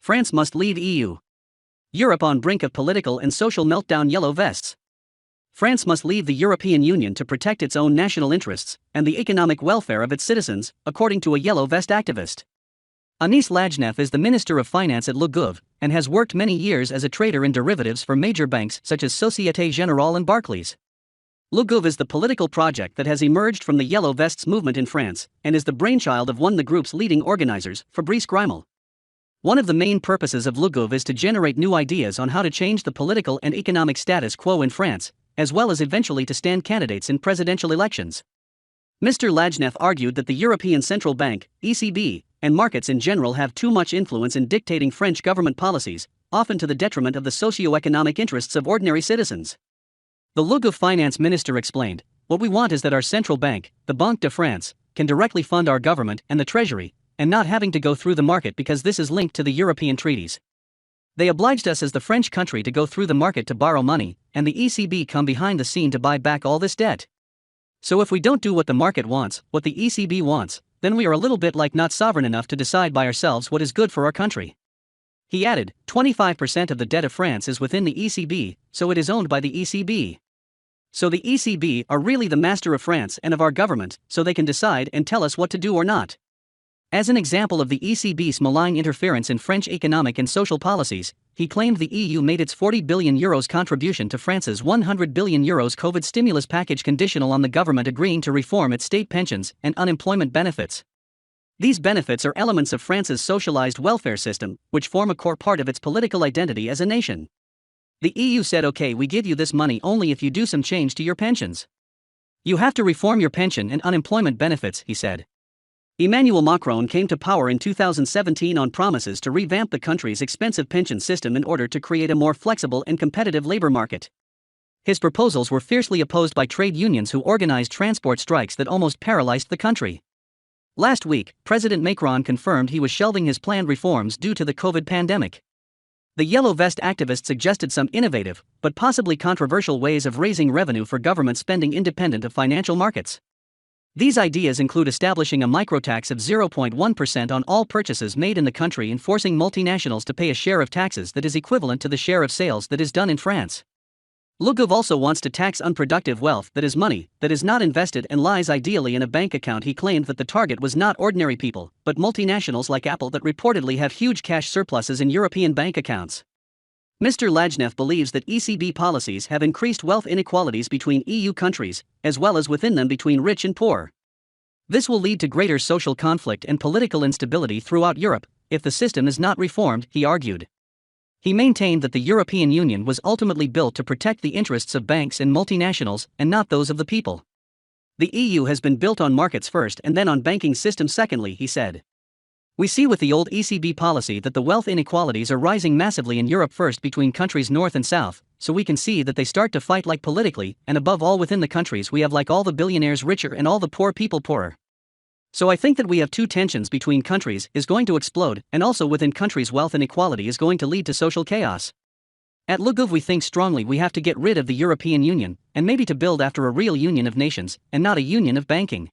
France must leave EU. Europe on brink of political and social meltdown. Yellow vests. France must leave the European Union to protect its own national interests and the economic welfare of its citizens, according to a yellow vest activist. Anice Lajnef is the Minister of Finance at Gouv and has worked many years as a trader in derivatives for major banks such as Société Générale and Barclays. Gouv is the political project that has emerged from the Yellow Vests movement in France and is the brainchild of one of the group's leading organisers, Fabrice Grimal. One of the main purposes of Gouv is to generate new ideas on how to change the political and economic status quo in France, as well as eventually to stand candidates in presidential elections. Mr. Lajnef argued that the European Central Bank, ECB, and markets in general have too much influence in dictating French government policies, often to the detriment of the socio-economic interests of ordinary citizens. The Gouv finance minister explained, "What we want is that our central bank, the Banque de France, can directly fund our government and the treasury, and not having to go through the market because this is linked to the European treaties. They obliged us as the French country to go through the market to borrow money, and the ECB come behind the scene to buy back all this debt. So if we don't do what the market wants, what the ECB wants, then we are a little bit like not sovereign enough to decide by ourselves what is good for our country." He added, 25% of the debt of France is within the ECB, so it is owned by the ECB. So the ECB are really the master of France and of our government, so they can decide and tell us what to do or not. As an example of the ECB's malign interference in French economic and social policies, he claimed the EU made its €40 billion contribution to France's €100 billion COVID stimulus package conditional on the government agreeing to reform its state pensions and unemployment benefits. These benefits are elements of France's socialized welfare system, which form a core part of its political identity as a nation. The EU said, "Okay, we give you this money only if you do some change to your pensions. You have to reform your pension and unemployment benefits," he said. Emmanuel Macron came to power in 2017 on promises to revamp the country's expensive pension system in order to create a more flexible and competitive labor market. His proposals were fiercely opposed by trade unions who organized transport strikes that almost paralyzed the country. Last week, President Macron confirmed he was shelving his planned reforms due to the COVID pandemic. The Yellow Vest activist suggested some innovative, but possibly controversial ways of raising revenue for government spending independent of financial markets. These ideas include establishing a microtax of 0.1% on all purchases made in the country and forcing multinationals to pay a share of taxes that is equivalent to the share of sales that is done in France. Gouv also wants to tax unproductive wealth, that is money that is not invested and lies ideally in a bank account. He claimed that the target was not ordinary people, but multinationals like Apple that reportedly have huge cash surpluses in European bank accounts. Mr. Lajnef believes that ECB policies have increased wealth inequalities between EU countries, as well as within them between rich and poor. This will lead to greater social conflict and political instability throughout Europe if the system is not reformed, he argued. He maintained that the European Union was ultimately built to protect the interests of banks and multinationals and not those of the people. The EU has been built on markets first and then on banking systems secondly, he said. We see with the old ECB policy that the wealth inequalities are rising massively in Europe, first between countries north and south, so we can see that they start to fight like politically, and above all within the countries we have like all the billionaires richer and all the poor people poorer. So I think that we have two tensions between countries is going to explode, and also within countries wealth inequality is going to lead to social chaos. At Gouv we think strongly we have to get rid of the European Union, and maybe to build after a real union of nations, and not a union of banking.